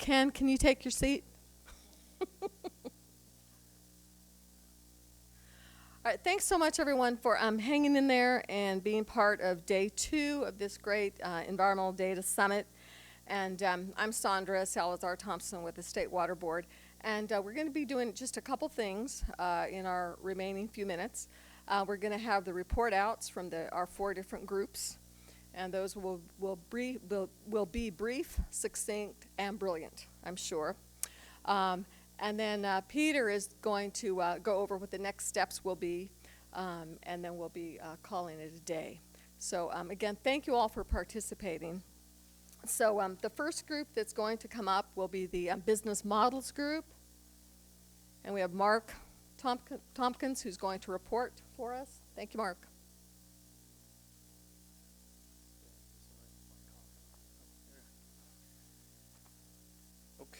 Ken, can you take your seat? All right, thanks so much, everyone, for hanging in there and being part of day 2 of this great Environmental Data Summit. And I'm Sandra Salazar-Thompson with the State Water Board. And we're going to be doing just a couple things in our remaining few minutes. We're going to have the report outs from our 4 different groups. And those will be brief, succinct, and brilliant, I'm sure. And then Peter is going to go over what the next steps will be, and then we'll be calling it a day. So again, thank you all for participating. So the first group that's going to come up will be the Business Models group. And we have Mark Tompkins, who's going to report for us. Thank you, Mark.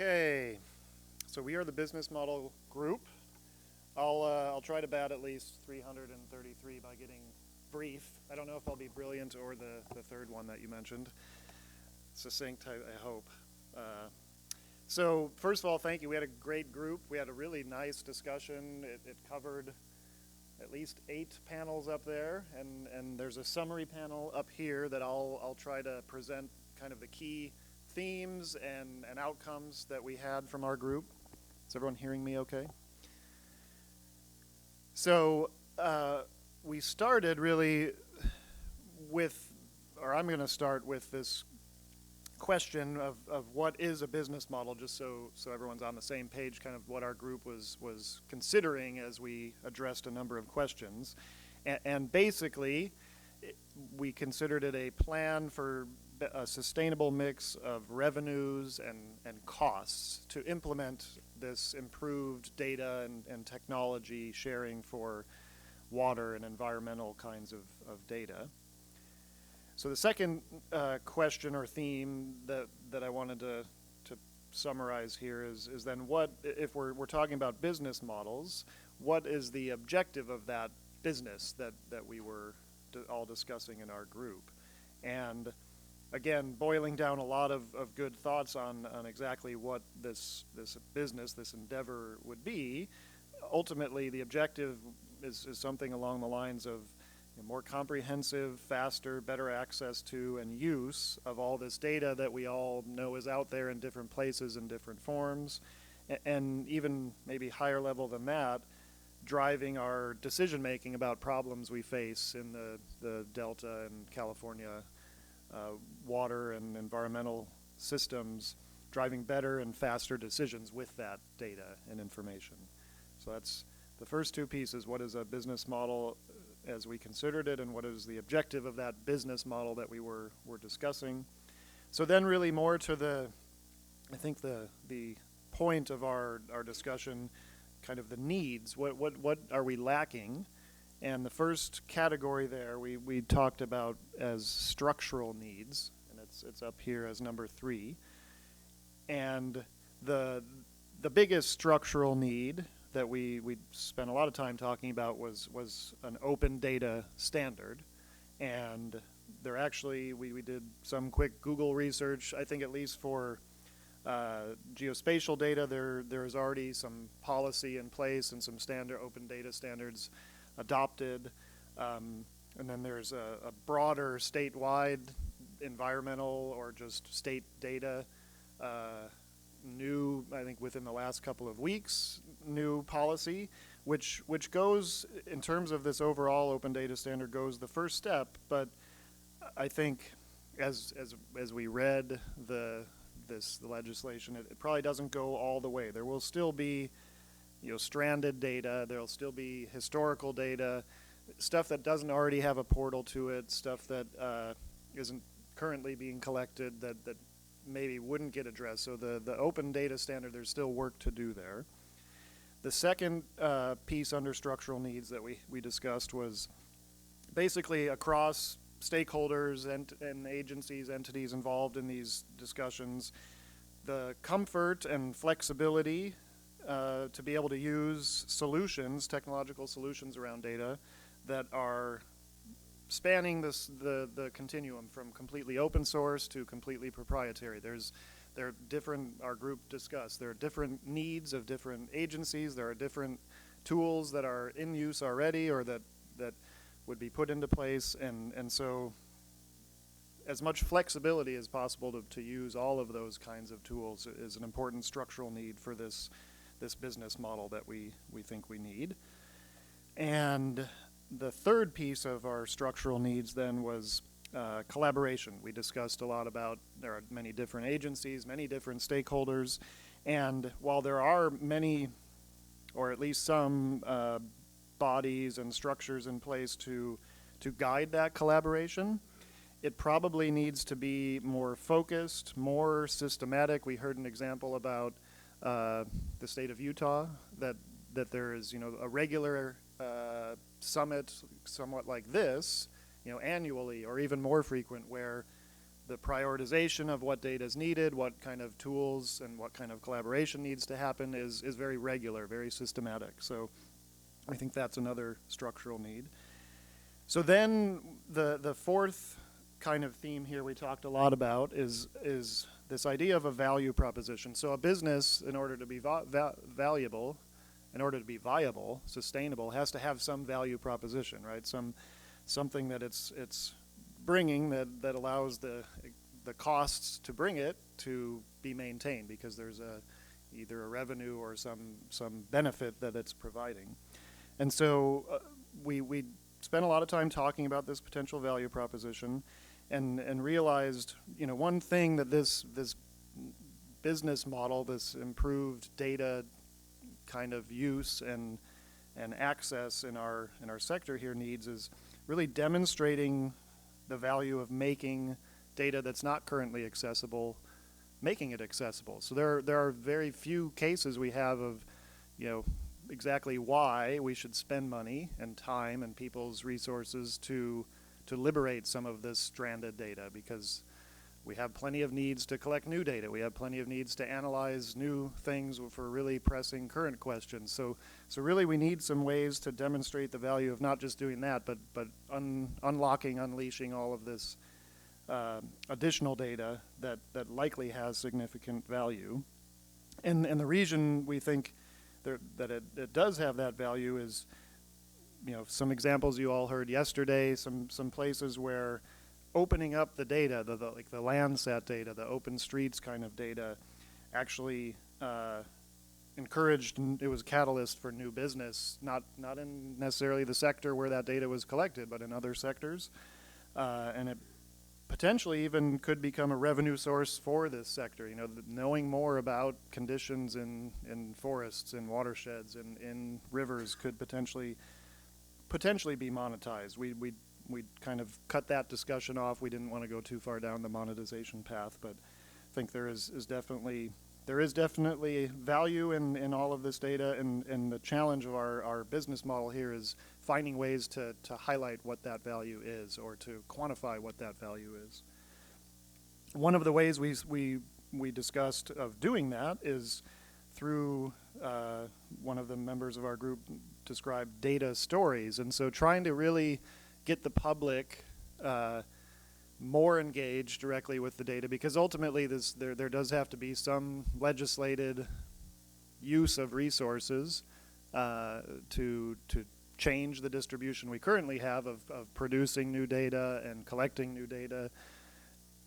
Okay, so we are the Business Model group. I'll try to bat at least 333 by getting brief. I don't know if I'll be brilliant or the third one that you mentioned. Succinct, I hope. So first of all, thank you. We had a great group. We had a really nice discussion. It covered at least 8 panels up there, and there's a summary panel up here that I'll try to present kind of the key themes and outcomes that we had from our group. Is everyone hearing me okay? So we started really with, or I'm going to start with this question of what is a business model, just so everyone's on the same page, kind of what our group was considering as we addressed a number of questions. And basically, we considered it a plan for a sustainable mix of revenues and costs to implement this improved data and technology sharing for water and environmental kinds of data. So the second question or theme that I wanted to summarize here is then what, if we're talking about business models, what is the objective of that business that we were all discussing in our group? And again, boiling down a lot of good thoughts on exactly what this business, this endeavor would be, ultimately the objective is something along the lines of more comprehensive, faster, better access to and use of all this data that we all know is out there in different places in different forms, and even maybe higher level than that, driving our decision making about problems we face in the Delta and California water and environmental systems, driving better and faster decisions with that data and information. So that's the first 2 pieces. What is a business model as we considered it, and what is the objective of that business model that we were discussing? So then really more to I think the point of our discussion, kind of the needs. What are we lacking? And the first category there we talked about as structural needs, and it's up here as number 3. And the biggest structural need that we spent a lot of time talking about was an open data standard. And there actually, we did some quick Google research. I think at least for geospatial data, there is already some policy in place and some standard open data standards adopted. And then there's a broader statewide environmental or just state data new, I think within the last couple of weeks, new policy, which goes, in terms of this overall open data standard, goes the first step. But I think as we read the legislation, it probably doesn't go all the way. There will still be stranded data, there'll still be historical data, stuff that doesn't already have a portal to it, stuff that isn't currently being collected that maybe wouldn't get addressed. So the open data standard, there's still work to do there. The second piece under structural needs that we discussed was basically across stakeholders and agencies, entities involved in these discussions, the comfort and flexibility to be able to use solutions, technological solutions around data that are spanning the continuum from completely open source to completely proprietary. There's our group discussed, there are different needs of different agencies, there are different tools that are in use already or that would be put into place, and so as much flexibility as possible to use all of those kinds of tools is an important structural need for this business model that we think we need. And the third piece of our structural needs then was collaboration. We discussed a lot about there are many different agencies, many different stakeholders, and while there are many, or at least some bodies and structures in place to guide that collaboration, it probably needs to be more focused, more systematic. We heard an example about the state of Utah, that there is, a regular summit, somewhat like this, annually or even more frequent, where the prioritization of what data is needed, what kind of tools and what kind of collaboration needs to happen is very regular, very systematic. So I think that's another structural need. So then the fourth kind of theme here we talked a lot about is this idea of a value proposition. So a business, in order to be valuable, in order to be viable, sustainable, has to have some value proposition, right? Something that it's bringing that allows the costs to bring it to be maintained, because there's either a revenue or some benefit that it's providing. And so we spent a lot of time talking about this potential value proposition, and realized, one thing that this business model, this improved data kind of use and access in our sector here needs is really demonstrating the value of making data that's not currently accessible, making it accessible. So there are very few cases we have of, exactly why we should spend money and time and people's resources to liberate some of this stranded data, because we have plenty of needs to collect new data. We have plenty of needs to analyze new things for really pressing current questions. So really we need some ways to demonstrate the value of not just doing that, but unleashing all of this additional data that likely has significant value. And the reason we think that it does have that value is, some examples you all heard yesterday, some places where opening up the data, like the Landsat data, the open streets kind of data, actually encouraged, it was a catalyst for new business, not in necessarily the sector where that data was collected, but in other sectors. And it potentially even could become a revenue source for this sector. Knowing more about conditions in forests, in watersheds, in rivers could potentially be monetized. We kind of cut that discussion off. We didn't want to go too far down the monetization path, but I think there is definitely value in all of this data, and the challenge of our business model here is finding ways to highlight what that value is, or to quantify what that value is. One of the ways we discussed of doing that is through one of the members of our group described data stories, and so trying to really get the public more engaged directly with the data, because ultimately there does have to be some legislated use of resources to change the distribution we currently have of producing new data and collecting new data.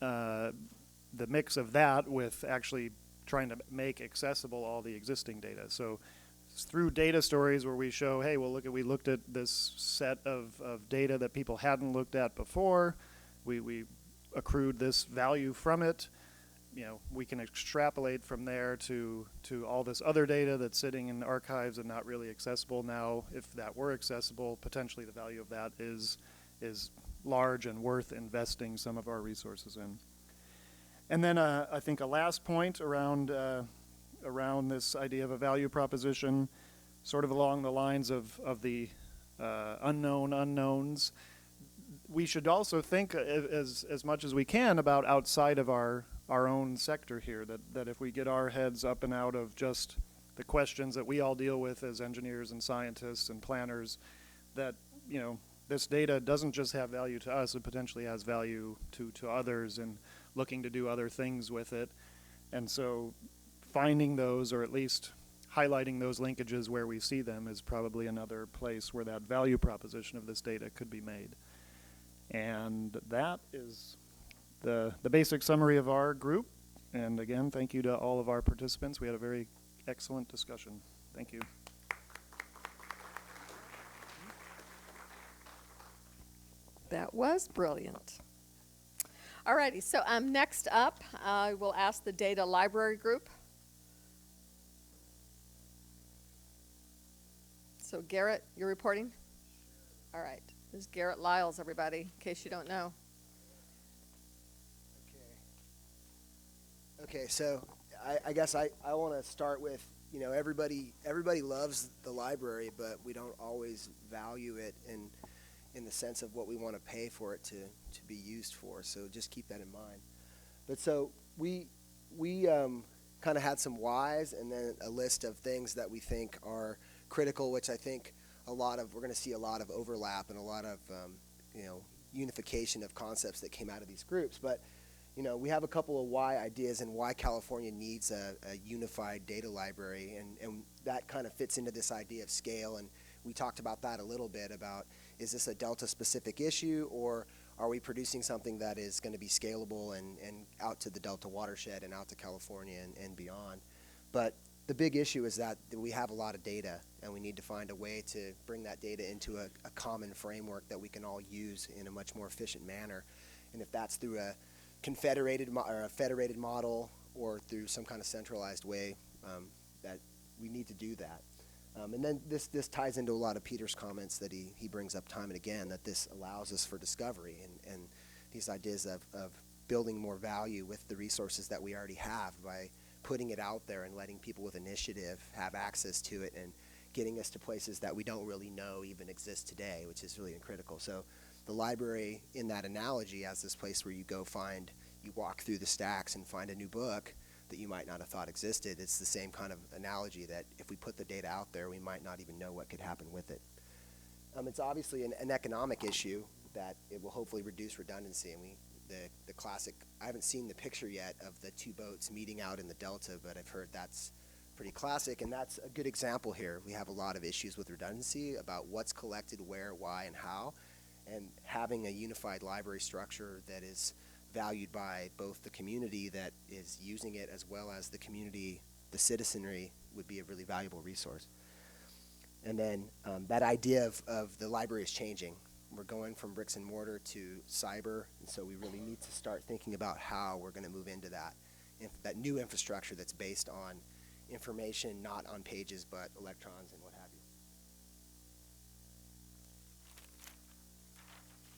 The mix of that with actually trying to make accessible all the existing data. So through data stories where we show, hey, well, we looked at this set of data that people hadn't looked at before. We accrued this value from it. We can extrapolate from there to all this other data that's sitting in archives and not really accessible now. If that were accessible, potentially the value of that is large and worth investing some of our resources in. And then I think a last point around this idea of a value proposition, sort of along the lines of the unknown unknowns. We should also think as much as we can about outside of our own sector here, that if we get our heads up and out of just the questions that we all deal with as engineers and scientists and planners, that this data doesn't just have value to us, it potentially has value to others, and looking to do other things with it. And so finding those, or at least highlighting those linkages where we see them, is probably another place where that value proposition of this data could be made. And that is the basic summary of our group. And again, thank you to all of our participants. We had a very excellent discussion. Thank you. That was brilliant. Alrighty, so next up, I will ask the data library group. So Garrett, you're reporting? All right, this is Garrett Liles, everybody, in case you don't know. Okay, so I guess I want to start with, you know, everybody loves the library, but we don't always value it in the sense of what we want to pay for it to be used for. So just keep that in mind. But so we kind of had some whys and then a list of things that we think are critical, which I think we're going to see a lot of overlap and a lot of unification of concepts that came out of these groups. But you know, we have a couple of why ideas and why California needs a unified data library, and that kind of fits into this idea of scale. And we talked about that a little bit about, is this a Delta-specific issue, or are we producing something that is going to be scalable and out to the Delta watershed and out to California and beyond? But the big issue is that we have a lot of data, and we need to find a way to bring that data into a common framework that we can all use in a much more efficient manner. And if that's through a confederated or a federated model or through some kind of centralized way, that we need to do that. And then this ties into a lot of Peter's comments that he brings up time and again, that this allows us for discovery and these ideas of building more value with the resources that we already have by putting it out there and letting people with initiative have access to it and getting us to places that we don't really know even exist today, which is really critical. So the library, in that analogy, as this place where you walk through the stacks and find a new book that you might not have thought existed. It's the same kind of analogy that if we put the data out there, we might not even know what could happen with it. It's obviously an economic issue that it will hopefully reduce redundancy. And the classic, I haven't seen the picture yet of the two boats meeting out in the Delta, but I've heard that's pretty classic, and that's a good example here. We have a lot of issues with redundancy about what's collected, where, why, and how. And having a unified library structure that is valued by both the community that is using it as well as the community, the citizenry, would be a really valuable resource. And then that idea of the library is changing. We're going from bricks and mortar to cyber, and so we really need to start thinking about how we're going to move into that new infrastructure that's based on information, not on pages, but electrons and what have you.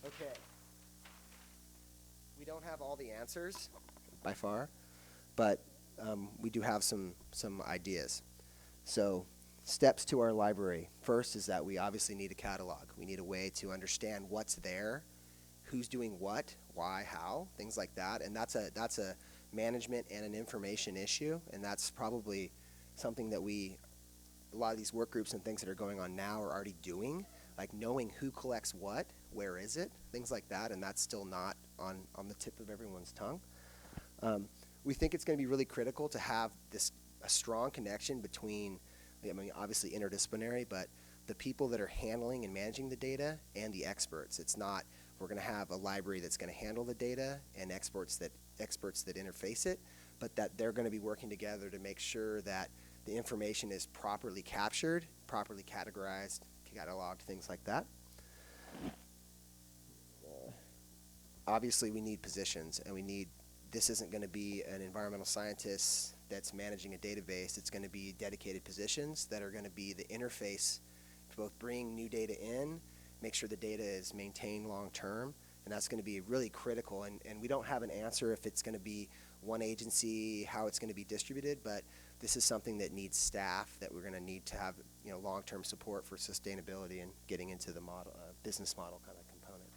Okay. We don't have all the answers by far, but we do have some ideas. So steps to our library. First is that we obviously need a catalog. We need a way to understand what's there, who's doing what, why, how, things like that. And that's a management and an information issue, and that's probably something that a lot of these work groups and things that are going on now are already doing, like knowing who collects what, where is it, things like that, and that's still not on the tip of everyone's tongue. We think it's going to be really critical to have a strong connection between, obviously interdisciplinary, but the people that are handling and managing the data and the experts. It's not, we're going to have a library that's going to handle the data and experts that interface it, but that they're going to be working together to make sure that the information is properly captured, properly categorized, cataloged, things like that. Obviously, we need positions, and this isn't going to be an environmental scientist that's managing a database. It's going to be dedicated positions that are going to be the interface to both bring new data in, make sure the data is maintained long term, and that's going to be really critical. And we don't have an answer if it's going to be one agency, how it's going to be distributed, but this is something that needs staff, that we're going to need to have long-term support for sustainability and getting into the model, business model kind of component.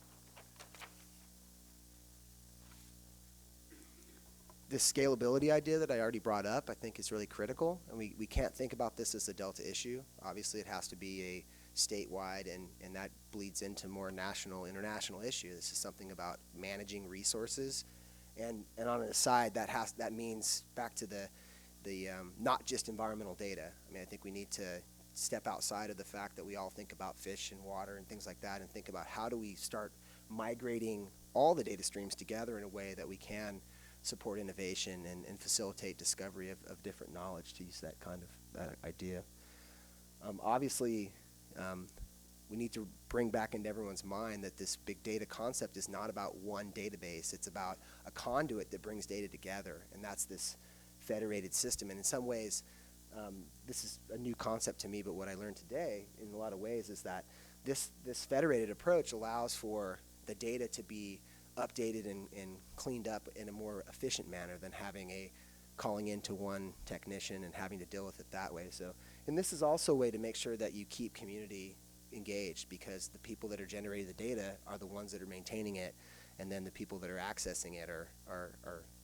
This scalability idea that I already brought up, I think is really critical, and we can't think about this as a Delta issue. Obviously, it has to be a statewide, and that bleeds into more national, international issue. This is something about managing resources And on an aside, that means back to the not just environmental data. I mean, I think we need to step outside of the fact that we all think about fish and water and things like that, and think about how do we start migrating all the data streams together in a way that we can support innovation and facilitate discovery of different knowledge, to use that kind of idea. Obviously, we need to bring back into everyone's mind that this big data concept is not about one database. It's about a conduit that brings data together, and that's this federated system. And in some ways, this is a new concept to me, but what I learned today in a lot of ways is that this federated approach allows for the data to be updated and cleaned up in a more efficient manner than calling into one technician and having to deal with it that way. So, and this is also a way to make sure that you keep community engaged, because the people that are generating the data are the ones that are maintaining it, and then the people that are accessing it are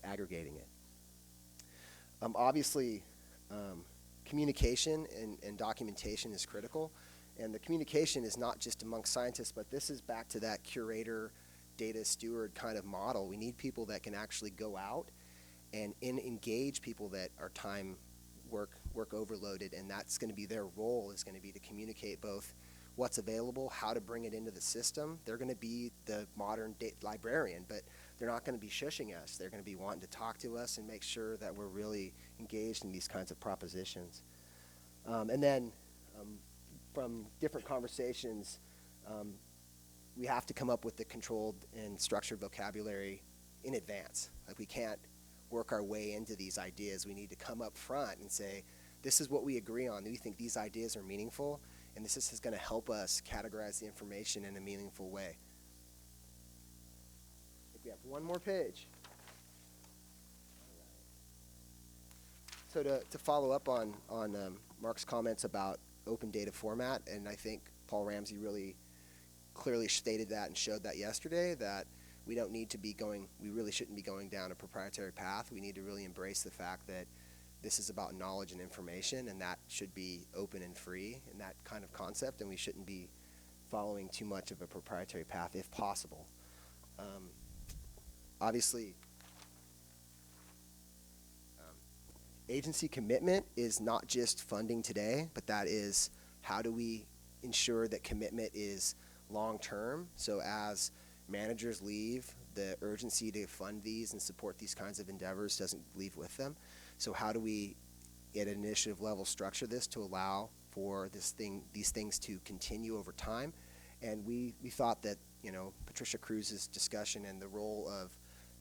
aggregating it. Obviously, communication and documentation is critical, and the communication is not just among scientists, but this is back to that curator, data steward kind of model. We need people that can actually go out and engage people that are work overloaded, and that's going to be their role, is going to be to communicate both what's available, how to bring it into the system. They're going to be the modern librarian, but they're not going to be shushing us. They're going to be wanting to talk to us and make sure that we're really engaged in these kinds of propositions. And then from different conversations, we have to come up with the controlled and structured vocabulary in advance. Like, we can't work our way into these ideas. We need to come up front and say, this is what we agree on. We think these ideas are meaningful, and this is going to help us categorize the information in a meaningful way. I think we have one more page. So to follow up on Mark's comments about open data format, and I think Paul Ramsey really clearly stated that and showed that yesterday, that we really shouldn't be going down a proprietary path. We need to really embrace the fact that this is about knowledge and information, and that should be open and free in that kind of concept, and we shouldn't be following too much of a proprietary path if possible. Obviously, agency commitment is not just funding today, but that is how do we ensure that commitment is long-term. So as managers leave, the urgency to fund these and support these kinds of endeavors doesn't leave with them. So how do we, at an initiative level, structure this to allow for these things to continue over time? And we thought that, Patricia Cruz's discussion and the role of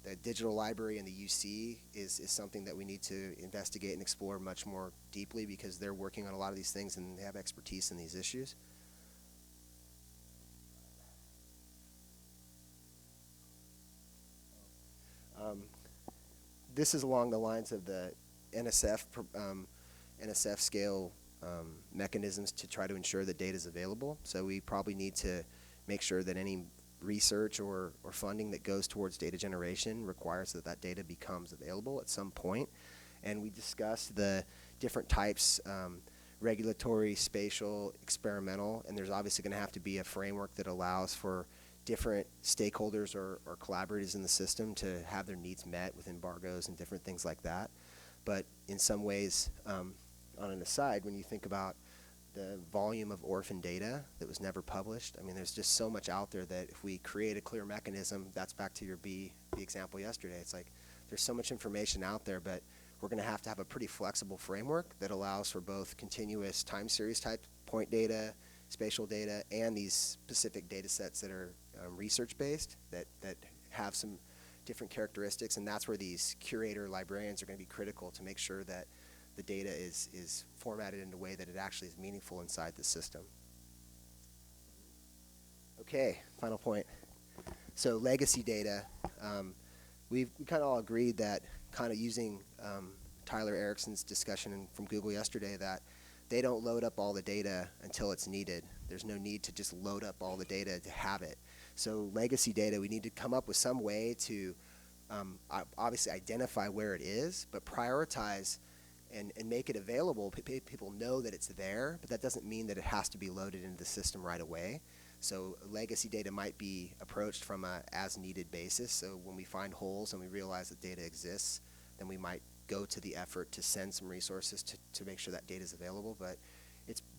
the digital library and the UC is something that we need to investigate and explore much more deeply, because they're working on a lot of these things and they have expertise in these issues. This is along the lines of the NSF scale mechanisms to try to ensure that data is available. So we probably need to make sure that any research or funding that goes towards data generation requires that data becomes available at some point. And we discussed the different types, regulatory, spatial, experimental, and there's obviously going to have to be a framework that allows for different stakeholders or collaborators in the system to have their needs met with embargoes and different things like that. But in some ways, on an aside, when you think about the volume of orphan data that was never published, I mean, there's just so much out there that if we create a clear mechanism, that's back to your B example yesterday. It's like there's so much information out there, but we're going to have a pretty flexible framework that allows for both continuous time series type point data, spatial data, and these specific data sets that are research-based that have some different characteristics, and that's where these curator librarians are going to be critical to make sure that the data is formatted in a way that it actually is meaningful inside the system. Okay, final point. So legacy data, we kind of all agreed that kind of using Tyler Erickson's discussion from Google yesterday, that they don't load up all the data until it's needed. There's no need to just load up all the data to have it. So legacy data, we need to come up with some way to obviously identify where it is, but prioritize and make it available. People know that it's there, but that doesn't mean that it has to be loaded into the system right away. So legacy data might be approached from a as-needed basis. So when we find holes and we realize that data exists, then we might go to the effort to send some resources to make sure that data is available. But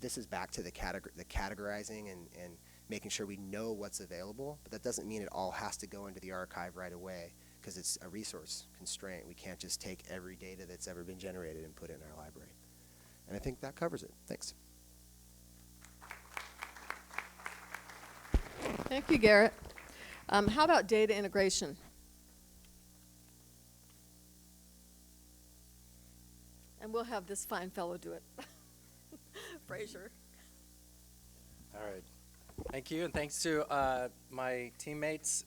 this is back to the categorizing and making sure we know what's available. But that doesn't mean it all has to go into the archive right away, because it's a resource constraint. We can't just take every data that's ever been generated and put it in our library. And I think that covers it. Thanks. Thank you, Garrett. How about data integration? And we'll have this fine fellow do it. Fraser. All right. Thank you, and thanks to my teammates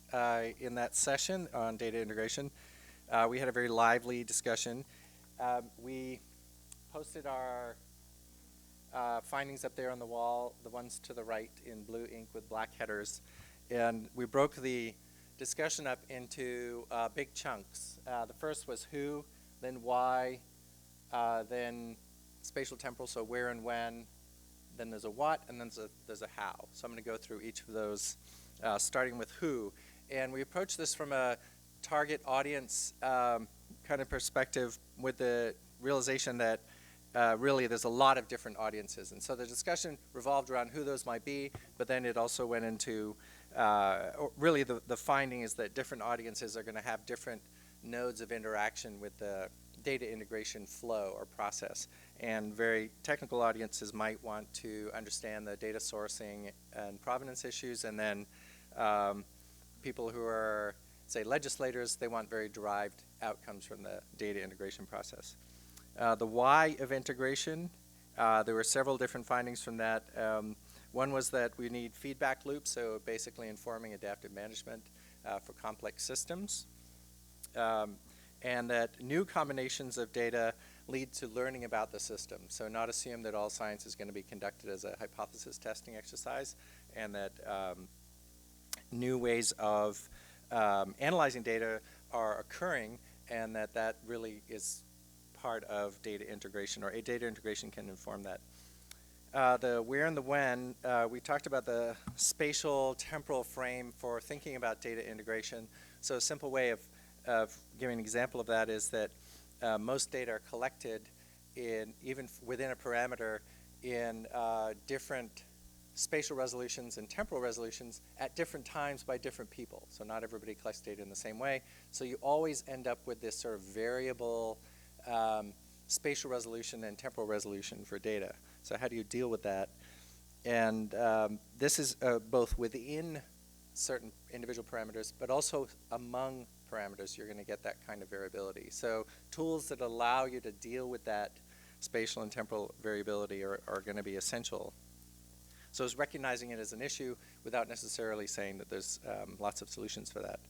in that session on data integration. We had a very lively discussion. We posted our findings up there on the wall, the ones to the right in blue ink with black headers. And we broke the discussion up into big chunks. The first was who, then why, then spatial temporal, so where and when, then there's a what, and then there's a how. So I'm going to go through each of those, starting with who. And we approach this from a target audience kind of perspective, with the realization that really there's a lot of different audiences. And so the discussion revolved around who those might be, but then it also went into, really the finding is that different audiences are going to have different nodes of interaction with the data integration flow or process. And very technical audiences might want to understand the data sourcing and provenance issues, and then people who are, say, legislators, they want very derived outcomes from the data integration process. The why of integration, there were several different findings from that. One was that we need feedback loops, so basically informing adaptive management for complex systems. And that new combinations of data lead to learning about the system. So not assume that all science is going to be conducted as a hypothesis testing exercise, and that new ways of analyzing data are occurring, and that really is part of data integration, or data integration can inform that. The where and the when, we talked about the spatial temporal frame for thinking about data integration. So a simple way of giving an example of that is that most data are collected even within a parameter in different spatial resolutions and temporal resolutions at different times by different people. So not everybody collects data in the same way. So you always end up with this sort of variable spatial resolution and temporal resolution for data. So how do you deal with that? And this is both within certain individual parameters, but also among parameters, you're going to get that kind of variability. So tools that allow you to deal with that spatial and temporal variability are going to be essential. So it's recognizing it as an issue without necessarily saying that there's lots of solutions for that.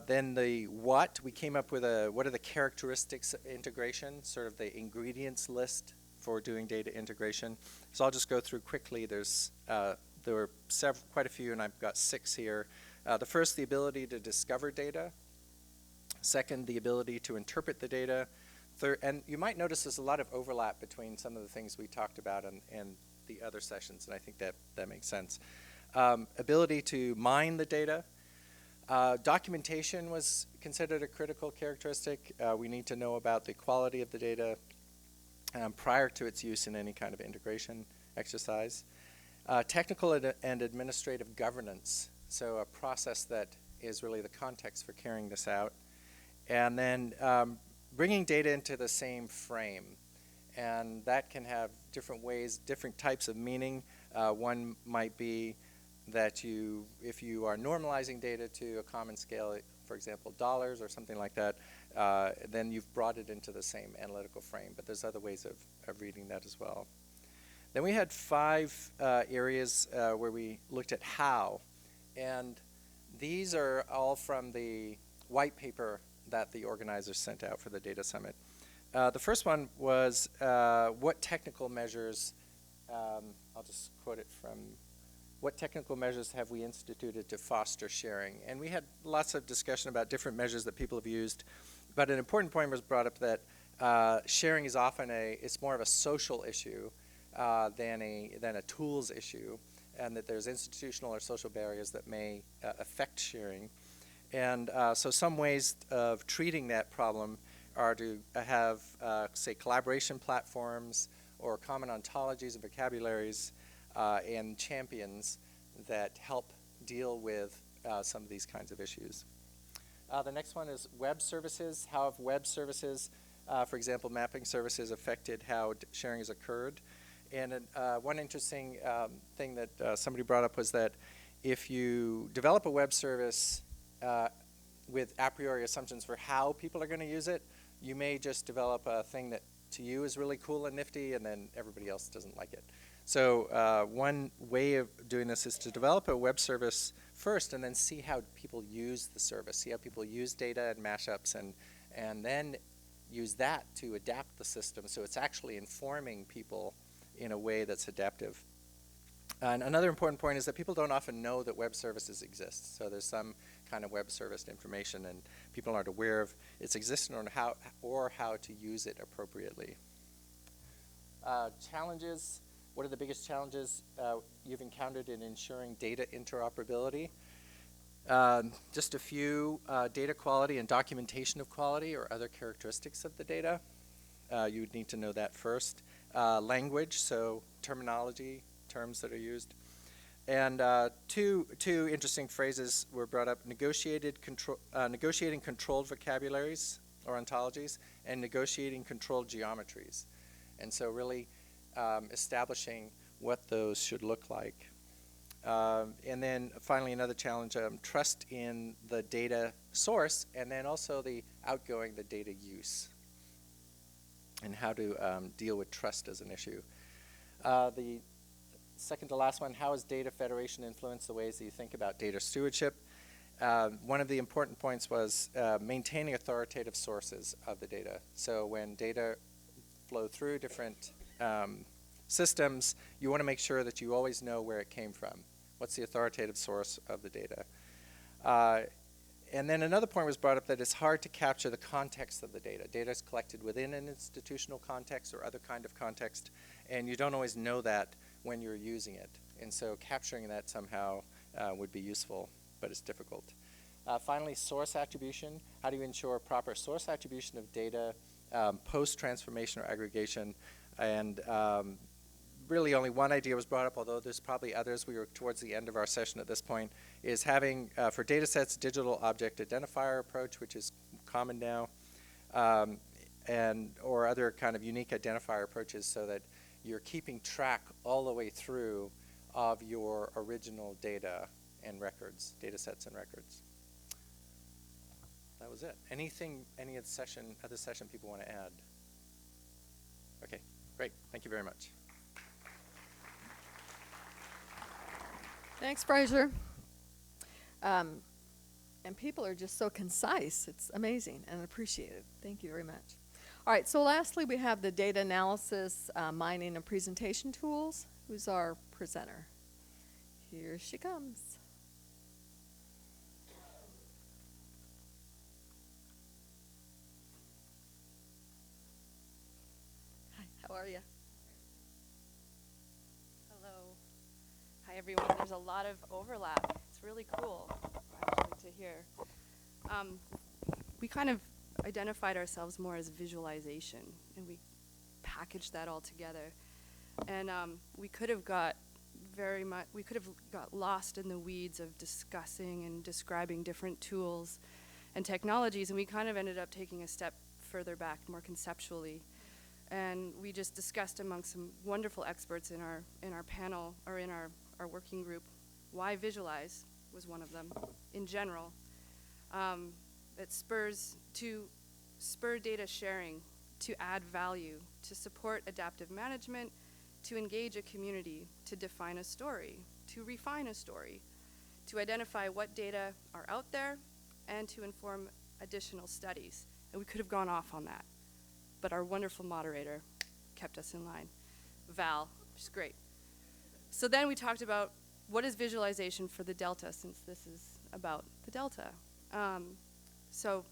Then the what, we came up with what are the characteristics of integration, sort of the ingredients list for doing data integration. So I'll just go through quickly. There were quite a few, and I've got 6 here. The first, the ability to discover data. Second, the ability to interpret the data. Third, and you might notice there's a lot of overlap between some of the things we talked about and the other sessions, and I think that makes sense. Ability to mine the data. Documentation was considered a critical characteristic. We need to know about the quality of the data prior to its use in any kind of integration exercise. Technical and administrative governance, so a process that is really the context for carrying this out. And then bringing data into the same frame. And that can have different ways, different types of meaning. One might be that if you are normalizing data to a common scale, for example, dollars or something like that, then you've brought it into the same analytical frame. But there's other ways of reading that as well. Then we had 5 areas where we looked at how. And these are all from the white paper that the organizers sent out for the Data Summit. The first one was what technical measures, I'll just quote it from, what technical measures have we instituted to foster sharing? And we had lots of discussion about different measures that people have used, but an important point was brought up that sharing is often it's more of a social issue than a tools issue. and that there's institutional or social barriers that may affect sharing. And so some ways of treating that problem are to have, say, collaboration platforms or common ontologies and vocabularies and champions that help deal with some of these kinds of issues. The next one is web services. How have web services, for example, mapping services, affected how sharing has occurred? And one interesting thing that somebody brought up was that if you develop a web service with a priori assumptions for how people are going to use it, you may just develop a thing that to you is really cool and nifty, and then everybody else doesn't like it. So one way of doing this is to develop a web service first and then see how people use the service, see how people use data and mashups, and then use that to adapt the system so it's actually informing people in a way that's adaptive. And another important point is that people don't often know that web services exist. So there's some kind of web service information, and people aren't aware of its existence or how to use it appropriately. Challenges. What are the biggest challenges you've encountered in ensuring data interoperability? Just a few: data quality and documentation of quality or other characteristics of the data. You would need to know that first. Language, so terminology, terms that are used. And two interesting phrases were brought up: negotiating controlled vocabularies or ontologies, and negotiating controlled geometries. And so really establishing what those should look like. And then finally another challenge, trust in the data source, and then also the data use, and how to deal with trust as an issue. The second to last one, how has data federation influenced the ways that you think about data stewardship? One of the important points was maintaining authoritative sources of the data. So when data flow through different systems, you want to make sure that you always know where it came from. What's the authoritative source of the data? And then another point was brought up that it's hard to capture the context of the data. Data is collected within an institutional context or other kind of context, and you don't always know that when you're using it. And so capturing that somehow would be useful, but it's difficult. Finally, source attribution. How do you ensure proper source attribution of data post-transformation or aggregation? And really only one idea was brought up, although there's probably others. We were towards the end of our session at this point, is having, for data sets, digital object identifier approach, which is common now, or other kind of unique identifier approaches so that you're keeping track all the way through of your original data and records, data sets and records. That was it. Any other session people want to add? Okay, great. Thank you very much. Thanks, Fraser. And people are just so concise. It's amazing and appreciated. Thank you very much. All right, so lastly, we have the data analysis, mining, and presentation tools. Who's our presenter? Here she comes. Hi, how are you? Hello. Hi, everyone. There's a lot of overlap. It's really cool, actually, to hear. We kind of identified ourselves more as visualization, and we packaged that all together. And we could have got lost in the weeds of discussing and describing different tools and technologies, and we kind of ended up taking a step further back, more conceptually. And we just discussed among some wonderful experts in our panel, or in our working group, why visualize was one of them in general. It spur data sharing, to add value, to support adaptive management, to engage a community, to define a story, to refine a story, to identify what data are out there, and to inform additional studies. And we could have gone off on that, but our wonderful moderator kept us in line, Val, which is great. So then we talked about what is visualization for the delta, since this is about the delta. So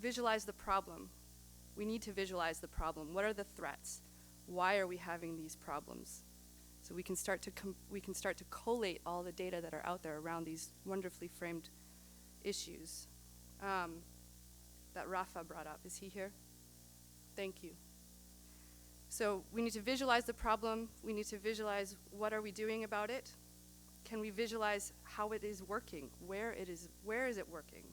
visualize the problem. We need to visualize the problem. What are the threats? Why are we having these problems? So we can start to collate all the data that are out there around these wonderfully framed issues. That Rafa brought up. Is he here? Thank you. So we need to visualize the problem. We need to visualize what are we doing about it. Can we visualize how it is working? Where is it working?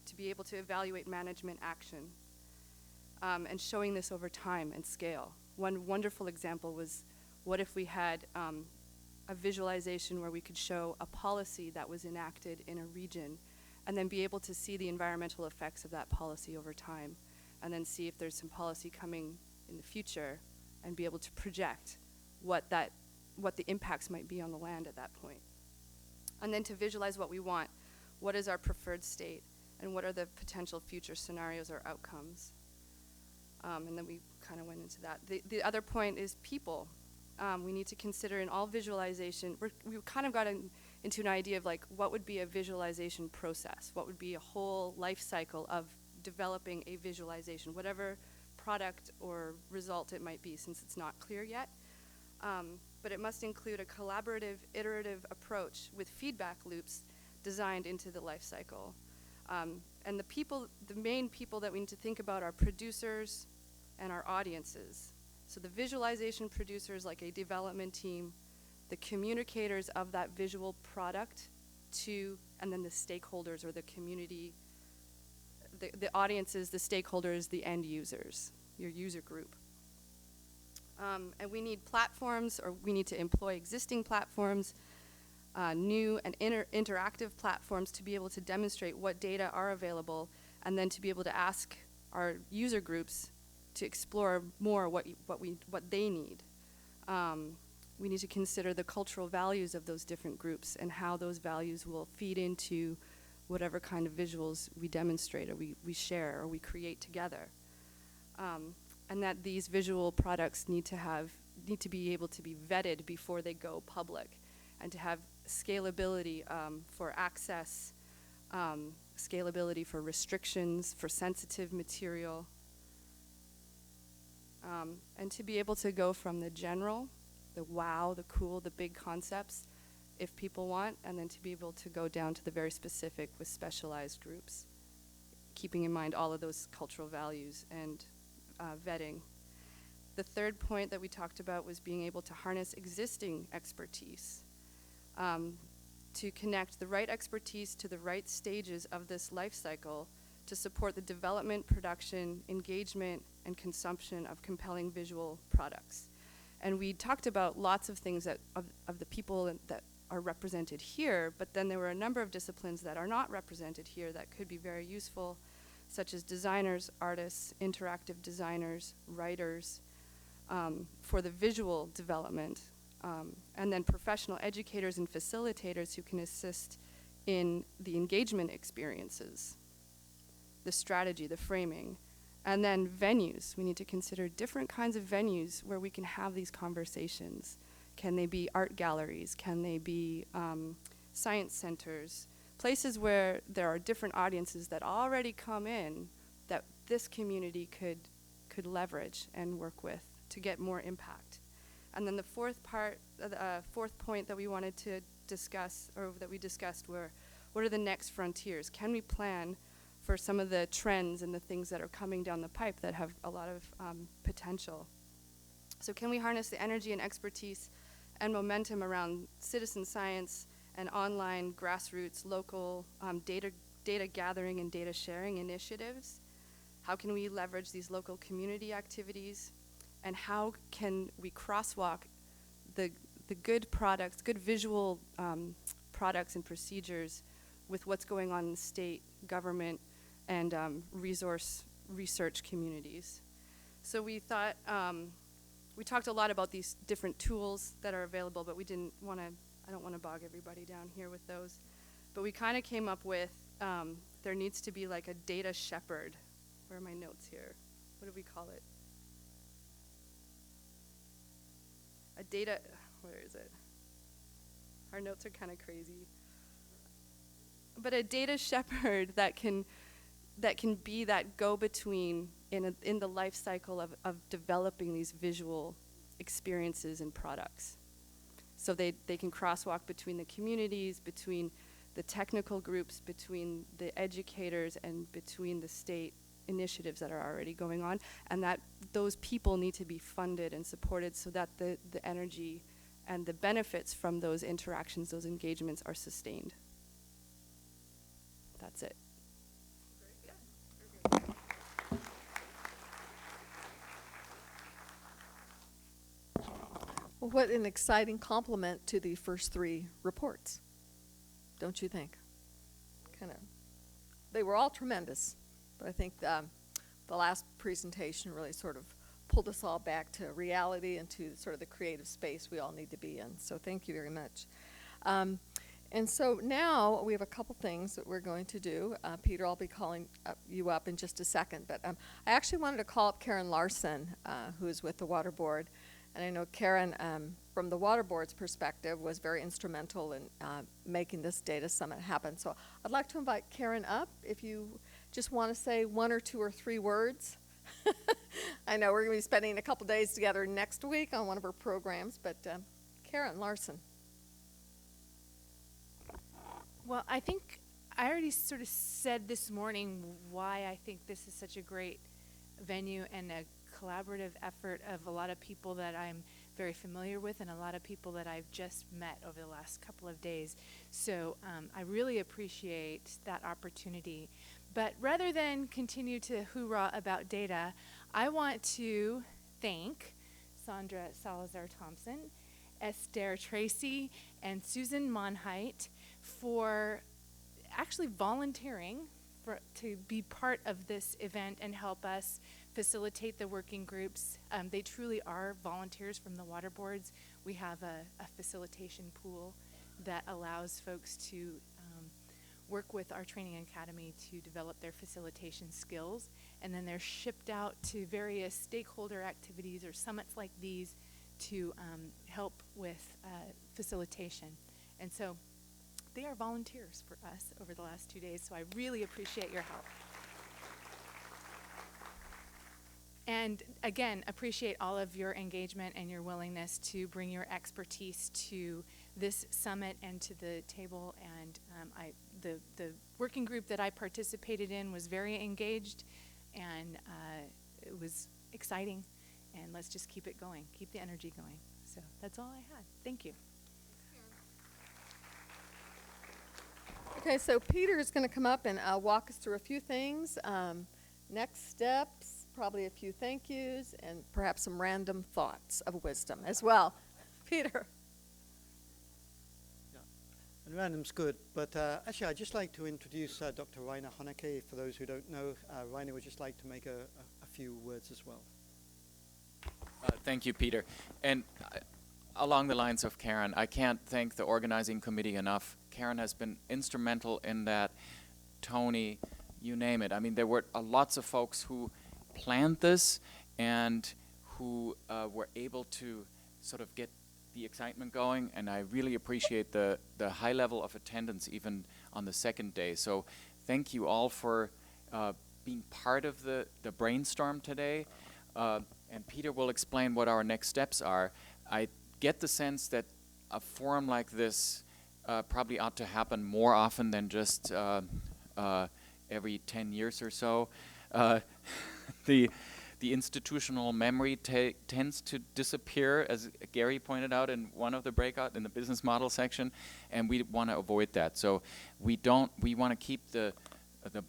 To be able to evaluate management action. And showing this over time and scale. One wonderful example was, what if we had a visualization where we could show a policy that was enacted in a region and then be able to see the environmental effects of that policy over time, and then see if there's some policy coming in the future and be able to project what the impacts might be on the land at that point. And then to visualize what we want. What is our preferred state, and what are the potential future scenarios or outcomes? And then we kind of went into that. The other point is people. We need to consider in all visualization, we kind of got into an idea of like, what would be a visualization process? What would be a whole life cycle of developing a visualization, whatever product or result it might be, since it's not clear yet. But it must include a collaborative, iterative approach with feedback loops designed into the life cycle. And the main people that we need to think about are producers and our audiences. So the visualization producers, like a development team, the communicators of that visual product and then the stakeholders or the community, the audiences, the stakeholders, the end users, your user group. And we need platforms, or we need to employ existing platforms, new and interactive platforms to be able to demonstrate what data are available, and then to be able to ask our user groups to explore more what they need. We need to consider the cultural values of those different groups and how those values will feed into whatever kind of visuals we demonstrate or we share or we create together. And that these visual products need to be able to be vetted before they go public, and to have scalability for access, scalability for restrictions, for sensitive material, and to be able to go from the general, the wow, the cool, the big concepts, if people want, and then to be able to go down to the very specific with specialized groups, keeping in mind all of those cultural values and vetting. The third point that we talked about was being able to harness existing expertise, to connect the right expertise to the right stages of this life cycle to support the development, production, engagement, and consumption of compelling visual products. And we talked about lots of things that of the people that are represented here, but then there were a number of disciplines that are not represented here that could be very useful, such as designers, artists, interactive designers, writers, for the visual development, and then professional educators and facilitators who can assist in the engagement experiences, the strategy, the framing, and then venues. We need to consider different kinds of venues where we can have these conversations. Can they be art galleries? Can they be science centers? Places where there are different audiences that already come in that this community could leverage and work with to get more impact. And then the fourth point that we wanted to discuss, or that we discussed, were what are the next frontiers? Can we plan for some of the trends and the things that are coming down the pipe that have a lot of potential? So can we harness the energy and expertise and momentum around citizen science and online, grassroots, local data gathering and data sharing initiatives? How can we leverage these local community activities? And how can we crosswalk the good products, good visual products and procedures with what's going on in the state, government, and research communities? So we thought, we talked a lot about these different tools that are available, but I don't want to bog everybody down here with those. But we kind of came up with, there needs to be like a data shepherd. Where are my notes here? What do we call it? Where is it? Our notes are kind of crazy. But a data shepherd that can be that go-between in the life cycle of developing these visual experiences and products. So they can crosswalk between the communities, between the technical groups, between the educators, and between the state initiatives that are already going on, and that those people need to be funded and supported so that the energy and the benefits from those interactions, those engagements, are sustained. That's it. Well, what an exciting compliment to the first three reports, don't you think? They were all tremendous, but I think the last presentation really sort of pulled us all back to reality and to sort of the creative space we all need to be in. So thank you very much. And so now we have a couple things that we're going to do. Peter, I'll be calling you up in just a second, but I actually wanted to call up Karen Larsen, who is with the Water Board. And I know Karen, from the Water Board's perspective, was very instrumental in making this data summit happen. So I'd like to invite Karen up if you just want to say one or two or three words. I know we're going to be spending a couple days together next week on one of her programs, but Karen Larsen. Well, I think I already sort of said this morning why I think this is such a great venue and a collaborative effort of a lot of people that I'm very familiar with and a lot of people that I've just met over the last couple of days. So I really appreciate that opportunity. But rather than continue to hoorah about data, I want to thank Sandra Salazar-Thompson, Esther Tracy, and Susan Monheit for actually volunteering to be part of this event and help us facilitate the working groups. They truly are volunteers from the water boards. We have a facilitation pool that allows folks to work with our training academy to develop their facilitation skills, and then they're shipped out to various stakeholder activities or summits like these to help with facilitation. And so they are volunteers for us over the last 2 days, so I really appreciate your help. And again, appreciate all of your engagement and your willingness to bring your expertise to this summit and to the table. And the working group that I participated in was very engaged, and it was exciting. And let's just keep it going, keep the energy going. So that's all I had. Thank you. Okay, so Peter is going to come up and walk us through a few things. Next steps, probably a few thank yous, and perhaps some random thoughts of wisdom as well. Peter. Yeah, and random's good, but actually I'd just like to introduce Dr. Rainer Hoenicke. For those who don't know, Rainer would just like to make a few words as well. Thank you, Peter. And along the lines of Karen, I can't thank the organizing committee enough. Karen has been instrumental in that. Tony, you name it. I mean, there were lots of folks who planned this and who were able to sort of get the excitement going, and I really appreciate the high level of attendance even on the second day. So thank you all for being part of the brainstorm today. And Peter will explain what our next steps are. I get the sense that a forum like this probably ought to happen more often than just every 10 years or so. The institutional memory tends to disappear, as Gary pointed out in one of the breakout in the business model section, and we want to avoid that. So we want to keep the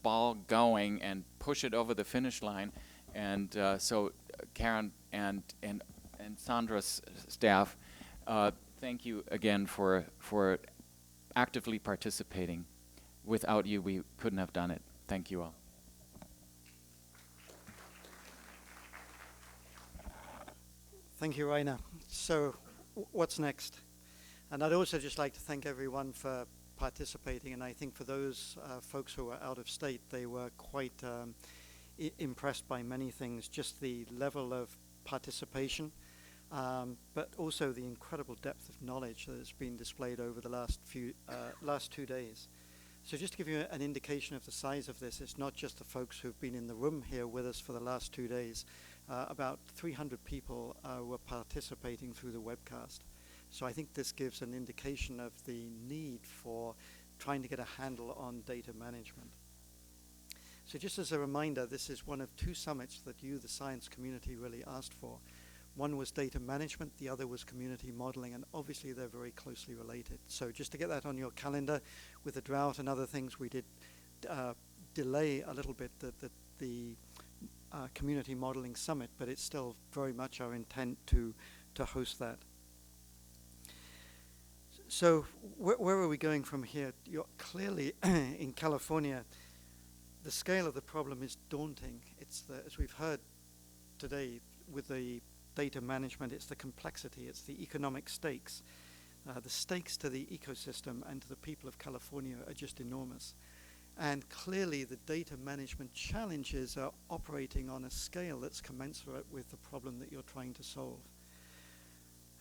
ball going and push it over the finish line. And so Karen and Sandra's staff, thank you again for actively participating. Without you, we couldn't have done it. Thank you all. Thank you, Rainer. So what's next? And I'd also just like to thank everyone for participating, and I think for those folks who were out of state, they were quite impressed by many things, just the level of participation, but also the incredible depth of knowledge that has been displayed over the last 2 days. So just to give you an indication of the size of this, it's not just the folks who've been in the room here with us for the last 2 days. About 300 people were participating through the webcast. So I think this gives an indication of the need for trying to get a handle on data management. So just as a reminder, this is one of two summits that you, the science community, really asked for. One was data management, the other was community modeling, and obviously they're very closely related. So just to get that on your calendar, with the drought and other things, we did delay a little bit the community modeling summit, but it's still very much our intent to host that. So where are we going from here? You're clearly in California, the scale of the problem is daunting. It's as we've heard today with the data management, it's the complexity, it's the economic stakes. The stakes to the ecosystem and to the people of California are just enormous. And clearly the data management challenges are operating on a scale that's commensurate with the problem that you're trying to solve.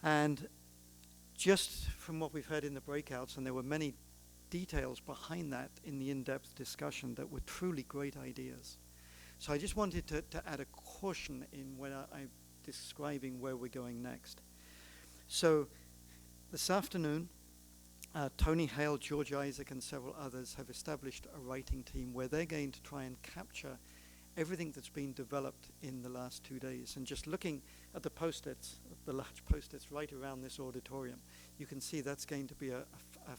And just from what we've heard in the breakouts, and there were many details behind that in the in-depth discussion that were truly great ideas. So I just wanted to add a caution in when I'm describing where we're going next. So this afternoon, Tony Hale, George Isaac, and several others have established a writing team where they're going to try and capture everything that's been developed in the last 2 days. And just looking at the post-its, the large post-its right around this auditorium, you can see that's going to be a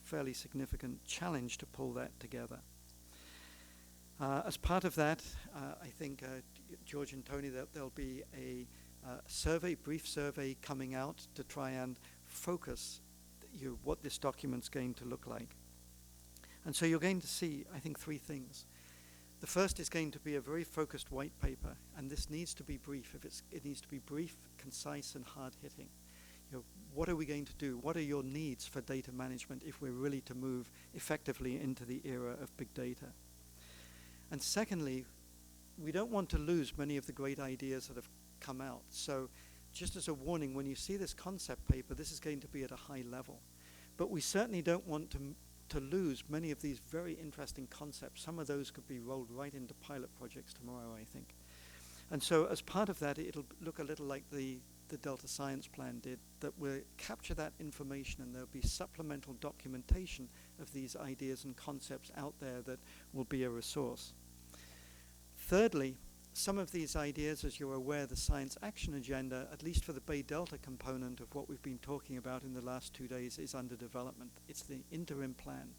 fairly significant challenge to pull that together. As part of that, I think George and Tony, that there'll be a survey, brief survey coming out to try and focus what this document's going to look like. And so you're going to see, I think, three things. The first is going to be a very focused white paper, and this needs to be brief. It needs to be brief, concise, and hard-hitting. What are we going to do? What are your needs for data management if we're really to move effectively into the era of big data? And secondly, we don't want to lose many of the great ideas that have come out. So just as a warning, when you see this concept paper, this is going to be at a high level. But we certainly don't want to lose many of these very interesting concepts. Some of those could be rolled right into pilot projects tomorrow, I think. And so as part of that, it'll look a little like the Delta Science Plan did, that will capture that information, and there'll be supplemental documentation of these ideas and concepts out there that will be a resource. Thirdly, some of these ideas, as you're aware, the Science Action Agenda, at least for the Bay Delta component of what we've been talking about in the last 2 days, is under development. It's the interim plan.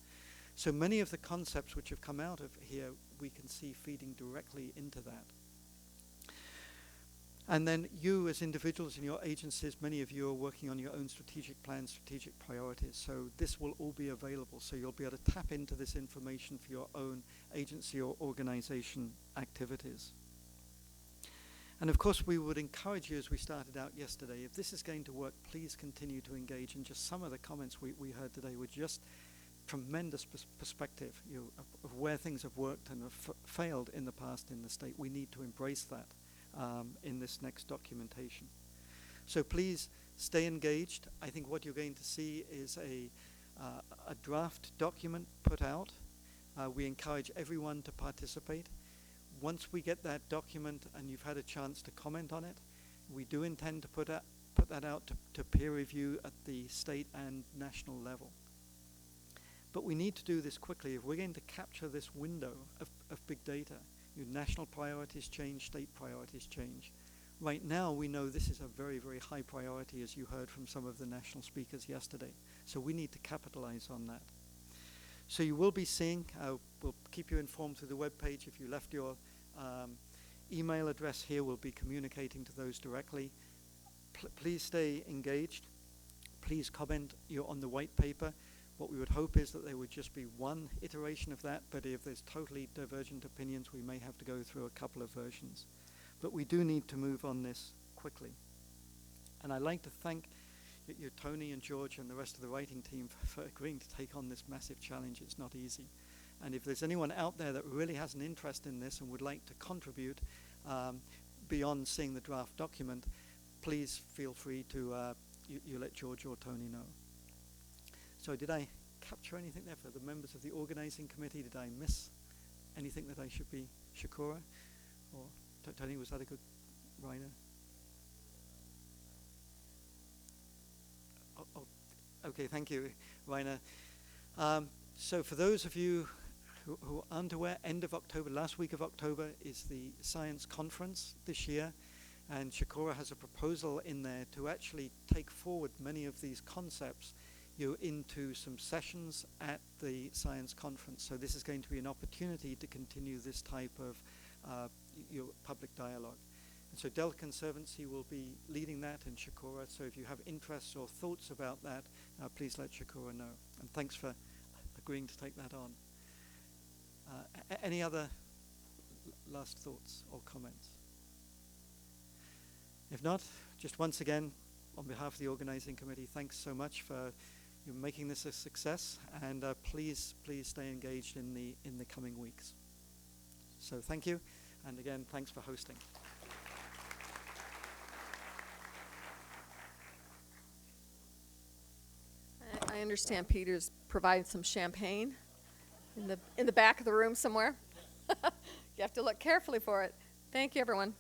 So many of the concepts which have come out of here, we can see feeding directly into that. And then you as individuals in your agencies, many of you are working on your own strategic plans, strategic priorities. So this will all be available. So you'll be able to tap into this information for your own agency or organization activities. And of course, we would encourage you, as we started out yesterday, if this is going to work, please continue to engage. And just some of the comments we heard today were just tremendous perspective of where things have worked and have failed in the past in the state. We need to embrace that in this next documentation. So please stay engaged. I think what you're going to see is a draft document put out. We encourage everyone to participate. Once we get that document and you've had a chance to comment on it, we do intend to put that out to peer review at the state and national level. But we need to do this quickly. If we're going to capture this window of big data, national priorities change, state priorities change. Right now, we know this is a very, very high priority, as you heard from some of the national speakers yesterday. So we need to capitalize on that. So you will be seeing, we'll keep you informed through the webpage. If you left your email address here, we'll be communicating to those directly. Please stay engaged. Please comment on the white paper. What we would hope is that there would just be one iteration of that, but if there's totally divergent opinions, we may have to go through a couple of versions. But we do need to move on this quickly. And I'd like to thank you, Tony and George and the rest of the writing team for agreeing to take on this massive challenge. It's not easy. And if there's anyone out there that really has an interest in this and would like to contribute beyond seeing the draft document, please feel free to you let George or Tony know. So did I capture anything there for the members of the organizing committee? Did I miss anything that I should be, Shakura? Or Tony, was that a good writer? Okay, thank you, Rainer. So for those of you who aren't aware, end of October, last week of October, is the science conference this year. And Shakura has a proposal in there to actually take forward many of these concepts into some sessions at the science conference. So this is going to be an opportunity to continue this type of public dialogue. And so Dell Conservancy will be leading that in Shakura. So if you have interests or thoughts about that, please let Shakura know. And thanks for agreeing to take that on. Any other last thoughts or comments? If not, just once again, on behalf of the organizing committee, thanks so much for making this a success, and please stay engaged in the coming weeks. So thank you, and again, thanks for hosting. I understand Peter's providing some champagne in the back of the room somewhere. You have to look carefully for it. Thank you, everyone.